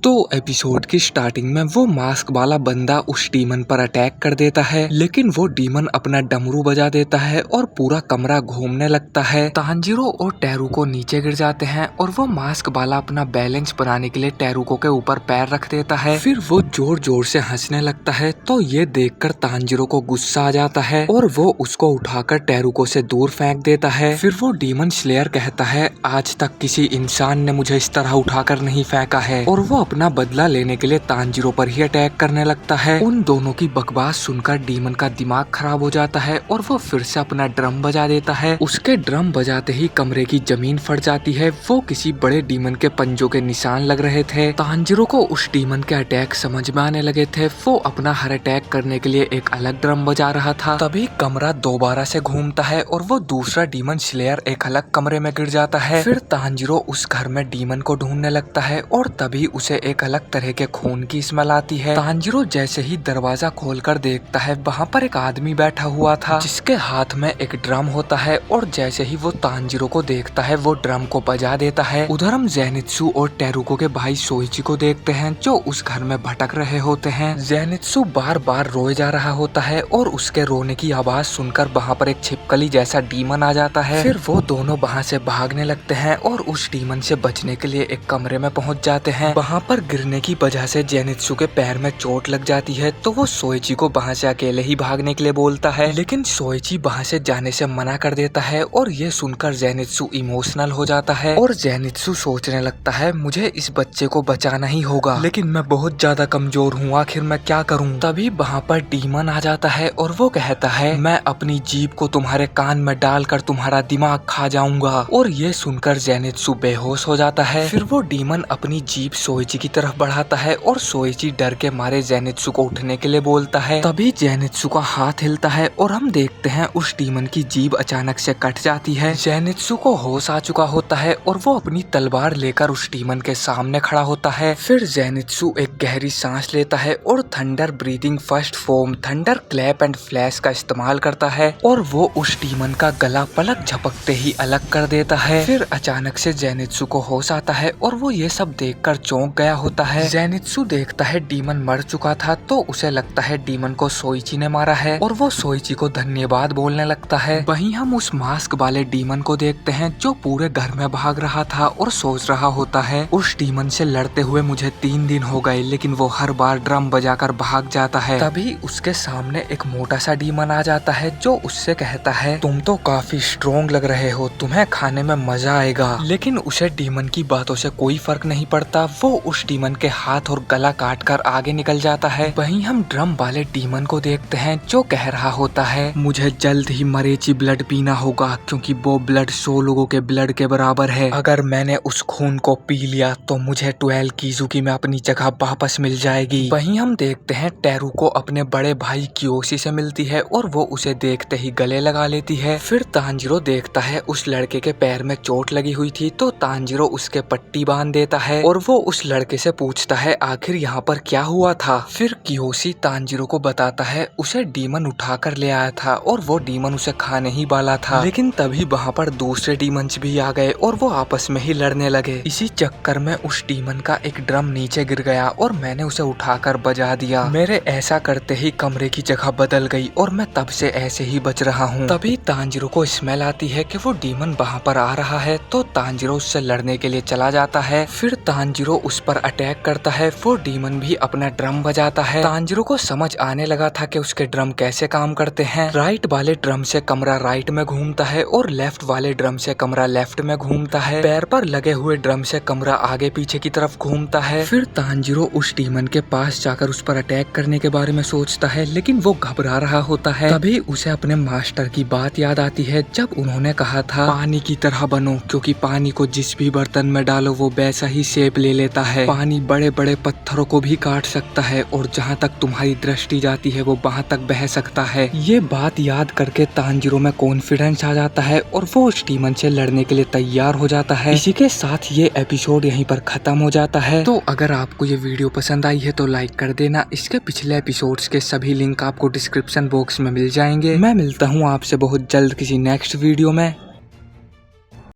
तो एपिसोड की स्टार्टिंग में वो मास्क वाला बंदा उस डीमन पर अटैक कर देता है, लेकिन वो डीमन अपना डमरू बजा देता है और पूरा कमरा घूमने लगता है। तांजीरो और टेरुको नीचे गिर जाते हैं और वो मास्क वाला अपना बैलेंस बनाने के लिए टेरुको के ऊपर पैर रख देता है। फिर वो जोर जोर से हंसने लगता है, तो ये देखकर तांजीरो को गुस्सा आ जाता है और वो उसको उठाकर टेरुको से दूर फेंक देता है। फिर वो डीमन स्लेयर कहता है, आज तक किसी इंसान ने मुझे इस तरह उठाकर नहीं फेंका है, और वो अपना बदला लेने के लिए तांजीरो पर ही अटैक करने लगता है। उन दोनों की बकवास सुनकर डीमन का दिमाग खराब हो जाता है और वो फिर से अपना ड्रम बजा देता है। उसके ड्रम बजाते ही कमरे की जमीन फट जाती है। वो किसी बड़े डीमन के पंजों के निशान लग रहे थे। तांजीरो को उस डीमन के अटैक समझ में आने लगे थे। वो अपना हर अटैक करने के लिए एक अलग ड्रम बजा रहा था। तभी कमरा दोबारा से घूमता है और वो दूसरा डीमन स्लेयर एक अलग कमरे में गिर जाता है। फिर तांजीरो उस घर में डीमन को ढूंढने लगता है और तभी उसे एक अलग तरह के खून की स्मेल आती है। तांजीरो जैसे ही दरवाजा खोलकर देखता है, वहाँ पर एक आदमी बैठा हुआ था जिसके हाथ में एक ड्रम होता है, और जैसे ही वो तांजीरो को देखता है वो ड्रम को बजा देता है। उधर हम जेनित्सु और टेरुको के भाई सोइची को देखते हैं जो उस घर में भटक रहे होते हैं। जेनित्सु बार बार रोए जा रहा होता है और उसके रोने की आवाज सुनकर वहाँ पर एक छिपकली जैसा डीमन आ जाता है। फिर वो दोनों वहाँ से भागने लगते हैं और उस डीमन से बचने के लिए एक कमरे में पहुँच जाते हैं। वहाँ पर गिरने की वजह से जेनित्सु के पैर में चोट लग जाती है, तो वो सोइची को वहाँ से अकेले ही भागने के लिए बोलता है, लेकिन सोइची वहाँ से जाने से मना कर देता है। और ये सुनकर जेनित्सु इमोशनल हो जाता है और जेनित्सु सोचने लगता है, मुझे इस बच्चे को बचाना ही होगा, लेकिन मैं बहुत ज्यादा कमजोर हूँ, आखिर मैं क्या करूँ। तभी वहाँ पर डीमन आ जाता है और वो कहता है, मैं अपनी जीभ को तुम्हारे कान में डालकर तुम्हारा दिमाग खा जाऊंगा। और ये सुनकर जेनित्सु बेहोश हो जाता है। फिर वो डीमन अपनी जीभ सोइची की तरफ बढ़ाता है और सोइची डर के मारे जेनित्सु को उठने के लिए बोलता है। तभी जेनित्सु का हाथ हिलता है और हम देखते हैं उस डीमन की जीभ अचानक से कट जाती है। जेनित्सु को होश आ चुका होता है और वो अपनी तलवार लेकर उस डीमन के सामने खड़ा होता है। फिर जेनित्सु एक गहरी सांस लेता है और thunder breathing first form thunder clap and flash का इस्तेमाल करता है और वो उस डीमन का गला पलक झपकते ही अलग कर देता है। फिर अचानक से जेनित्सु को होश आता है और वो ये सब देखकर चौंक गया होता है। जेनित्सु देखता है डीमन मर चुका था, तो उसे लगता है डीमन को सोइची ने मारा है और वो सोइची को धन्यवाद बोलने लगता है। वहीं हम उस मास्क वाले डीमन को देखते हैं जो पूरे घर में भाग रहा था और सोच रहा होता है, उस डीमन से लड़ते हुए मुझे 3 दिन हो गए, लेकिन वो हर बार ड्रम बजाकर भाग जाता है। तभी उसके सामने एक मोटा सा डीमन आ जाता है जो उससे कहता है, तुम तो काफी स्ट्रोंग लग रहे हो, तुम्हें खाने में मजा आएगा। लेकिन उसे डीमन की बातों से कोई फर्क नहीं पड़ता। वो उस डीमन के हाथ और गला काटकर आगे निकल जाता है। वहीं हम ड्रम वाले डीमन को देखते हैं जो कह रहा होता है, मुझे जल्द ही मरीची ब्लड पीना होगा क्योंकि वो ब्लड 100 लोगों के ब्लड के बराबर है। अगर मैंने उस खून को पी लिया तो मुझे 12 कीजुकी में अपनी जगह वापस मिल जाएगी। वहीं हम देखते हैं टेरुको अपने बड़े भाई कियोशी से मिलती है और वो उसे देखते ही गले लगा लेती है। फिर तांजीरो देखता है उस लड़के के पैर में चोट लगी हुई थी, तो तांजीरो उसके पट्टी बांध देता है और वो उस लड़के से पूछता है, आखिर यहाँ पर क्या हुआ था। फिर कियोशी तांजीरो को बताता है, उसे डीमन उठाकर ले आया था और वो डीमन उसे खाने ही वाला था, लेकिन तभी वहाँ पर दूसरे डीमंस भी आ गए और वो आपस में ही लड़ने लगे। इसी चक्कर में उस डीमन का एक ड्रम नीचे गिर गया और मैंने उसे उठाकर बजा दिया। मेरे ऐसा करते ही कमरे की जगह बदल गई और मैं तब से ऐसे ही बच रहा हूँ। तभी तांजीरो को स्मेल आती है कि वो डीमन वहाँ पर आ रहा है, तो तांजीरो उससे लड़ने के लिए चला जाता है। फिर तांजीरो उस पर अटैक करता है। वो डीमन भी अपना ड्रम बजाता है। तांजीरो को समझ आने लगा था कि उसके ड्रम कैसे काम करते हैं। राइट वाले ड्रम से कमरा राइट में घूमता है और लेफ्ट वाले ड्रम से कमरा लेफ्ट में घूमता है। पैर पर लगे हुए ड्रम से कमरा आगे पीछे की तरफ घूमता है। फिर तांजीरो उस डीमन के पास जाकर उस पर अटैक करने के बारे में सोचता है, लेकिन वो घबरा रहा होता है। तभी उसे अपने मास्टर की बात याद आती है जब उन्होंने कहा था, पानी की तरह बनो, क्योंकि पानी को जिस भी बर्तन में डालो वो वैसा ही शेप ले लेता है। पानी बड़े बड़े पत्थरों को भी काट सकता है और जहाँ तक तुम्हारी दृष्टि जाती है वो वहाँ तक बह सकता है। ये बात याद करके तांजीरो में कॉन्फिडेंस आ जाता है और वो उस डीमन से लड़ने के लिए तैयार हो जाता है। इसी के साथ ये एपिसोड यहीं पर खत्म हो जाता है। तो अगर आपको ये वीडियो पसंद आई है तो लाइक कर देना। इसके पिछले एपिसोड्स के सभी लिंक आपको डिस्क्रिप्शन बॉक्स में मिल जाएंगे। मैं मिलता हूँ आपसे बहुत जल्द किसी नेक्स्ट वीडियो में।